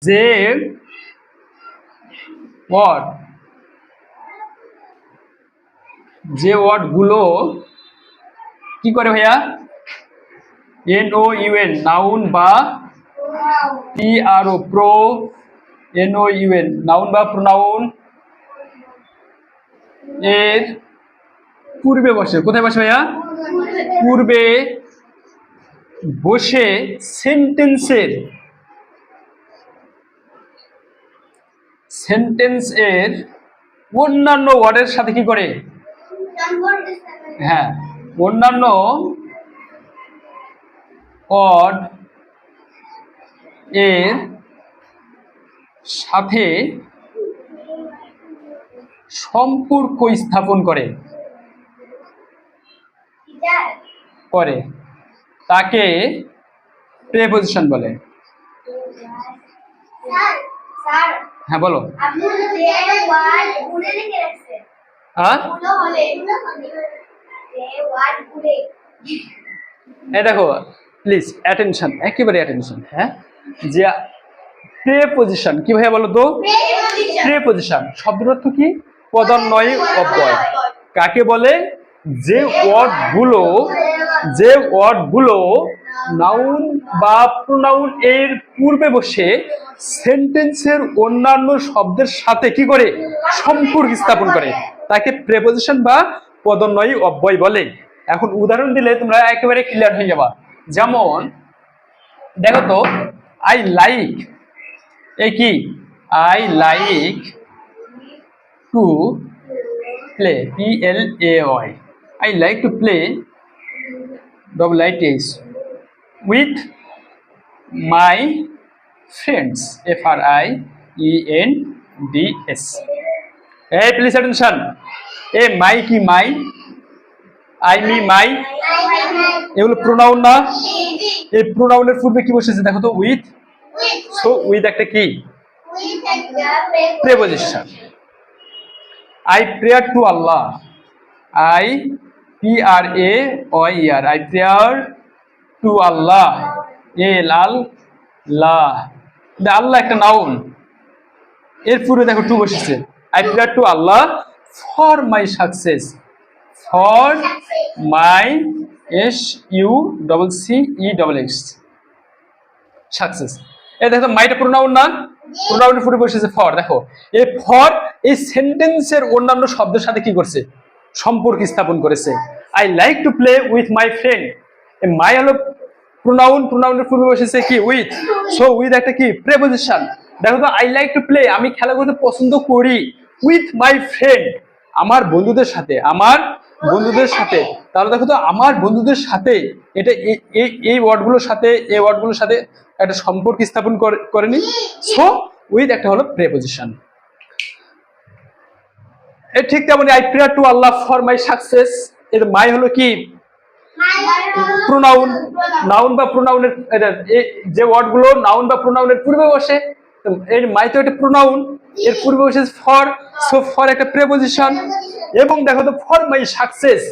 যে ওয়ার্ড গুলো কি করে ভাইয়া, NOUN নাউন বা PRO NOUN নাউন বা প্রোনাউন এর পূর্বে বসে। কোথায় বসে ভাইয়া? পূর্বে বসে সেন্টেন্সের অন্যান্য ওয়ার্ডের সাথে কি করে, হ্যাঁ, অন্যান্য ওয়ার্ড এর সাথে সম্পর্ক স্থাপন করে তাকে প্রেপোজিশন বলে। হ্যাঁ বলো। এই দেখো প্লিজ অ্যাটেনশন, একেবারে অ্যাটেনশন। হ্যাঁ, যে প্রেপোজিশন কি ভাইয়া বলো তো? প্রেপোজিশন শব্দের অর্থ কি? পদান্বয়ী অব্যয়। কাকে বলে? যে ওয়ার্ডগুলো নাউন বা প্রোনাউন এর পূর্বে বসে সেন্টেন্সের অন্যান্য শব্দের সাথে কি করে সম্পর্ক স্থাপন করে তাকে প্রেপোজিশন বা পদান্বয়ী অব্যয় বলে। এখন উদাহরণ দিলে তোমরা একেবারে ক্লিয়ার হয়ে যাবা। যেমন দেখো তো, আই লাইক, এই কি, I like to play, PLAY, I like to play WITH with my friends, FRIENDS। এই প্লিজ অ্যাটেনশন। এ মাই কি, মাই, আই মি, মাই, এগুলো প্রোনাউন না? এই প্রোনাউনের পূর্বে কি বসেছে দেখো তো? উইথ। সো উইথ একটা কি? Preposition. I prayer two Allah, I PRAYER, I prayer two Allah, ALLAH। আল্লাহ একটা নাউন, এর পূর্বে দেখো টু বসেছে। I prayer two Allah for my success, for my SUCCESS, success. এই দেখো মাইটা প্রোনাউন না? প্রোনাউনের পূর্বে বসেছে ফর। দেখো এই ফর এই সেন্টেন্সের অন্যান্য শব্দের সাথে কি করছে? সম্পর্ক স্থাপন করেছে। I like to play with my friend, my হলো প্রোনাউন, প্রোনাউনের পূর্বে বসেছে কি? উইথ। সো উইথ একটা কি? প্রেপোজিশন। দেখো তো, আই লাইক টু প্লে, আমি খেলা করতে পছন্দ করি, উইথ মাই ফ্রেন্ড, আমার বন্ধুদের সাথে, আমার বন্ধুদের সাথে। তাহলে দেখো তো, আমার বন্ধুদের সাথে এটা এই ওয়ার্ডগুলোর সাথে একটা সম্পর্ক স্থাপন করেনি। সো উইথ একটা হলো প্রেপোজিশন। ঠিক তেমনি I prayer two Allah for my success, এর মাই হলো কি? প্রোনাউন। নাউন বা প্রোনাউনের যে ওয়ার্ডগুলো নাউন বা প্রোনাউনের পূর্বে বসে, এর মাই তো একটা প্রোনাউন, এর পূর্বে বসে ফর। সো ফর একটা প্রেপোজিশন। এবং দেখো তো, ফর মাই সাকসেস,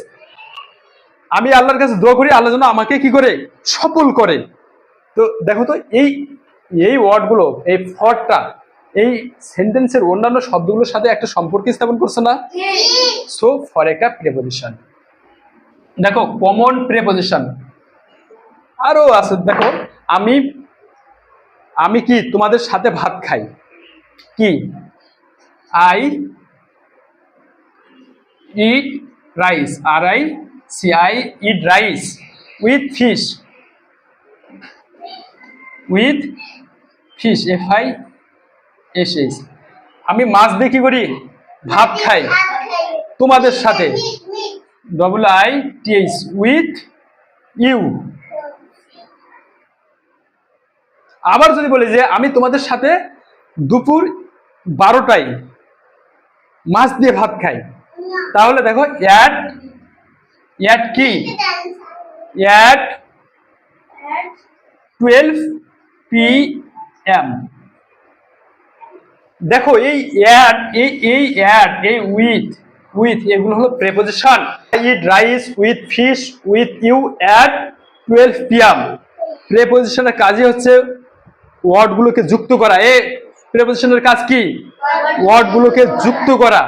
আমি আল্লাহর কাছে দোয়া করি আল্লাহ যেন আমাকে কি করে? সফল করে। তো দেখো তো, এই ওয়ার্ডগুলো, এই ফরটা এই সেন্টেন্সের অন্যান্য শব্দগুলোর সাথে একটা সম্পর্ক স্থাপন করছে না? সো ফর একটা প্রেপোজিশন। দেখো কমন প্রেপোজিশন আরো আছে। দেখো আমি কি তোমাদের সাথে ভাত খাই, কি? I eat rice, RIC, I eat rice with fish, FISH। আমি মাছ দিয়ে কি করি? ভাত খাই তোমাদের সাথে, WITH উইথ ইউ। আবার যদি বলি যে আমি তোমাদের সাথে দুপুর 12টায় মাছ দিয়ে ভাত খাই, তাহলে দেখো অ্যাট কি? At 12 PM। দেখো এই অ্যাট, এই উইথ এগুলো হলো preposition. Eat rice with fish with you at 12 PM। প্রেপোজিশনের কাজই হচ্ছে ওয়ার্ডগুলোকে যুক্ত করা। এ প্রিপোজিশনের কাজ কি? ওয়ার্ডগুলোকে যুক্ত করা।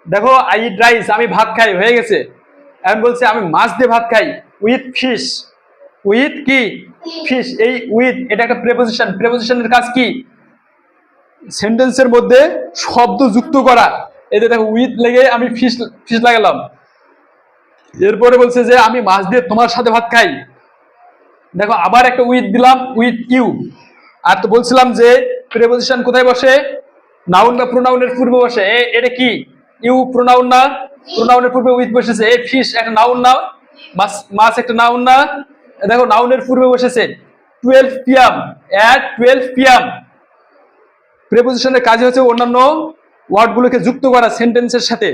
দেখো আই ইট রাইস, আমি ভাত খাই, হয়ে গেছে। এখন বলছে আমি মাছ দিয়ে ভাত খাই, উইথ ফিশ। উইথ কি? ফিশ। এই উইথ এটা একটা প্রিপোজিশন। প্রিপোজিশনের কাজ কি? সেন্টেন্সের মধ্যে শব্দ যুক্ত করা। এই যে দেখো উইথ লেগে আমি ফিশ ফিশ লাগালাম। এরপরে বলছে যে আমি মাছ দিয়ে তোমার সাথে ভাত খাই। দেখো আবার একটা উইথ দিলাম, উইথ ইউ। আর তো বলছিলাম যে প্রিপোজিশন কোথায় বসে? নাউন বা প্রোনাউনের পূর্বে বসে। এটা কি? ইউ প্রোনাউন না? প্রোনাউনের পূর্বে উইথ বসেছে। এই ফিশ একটা নাউন না? মাছ মাছ একটা নাউন না? দেখো নাউনের পূর্বে বসেছে 12 PM, at 12 PM। প্রিপোজিশনের কাজ হচ্ছে অন্যান্য ওয়ার্ডগুলোকে যুক্ত করা সেন্টেন্সের সাথে।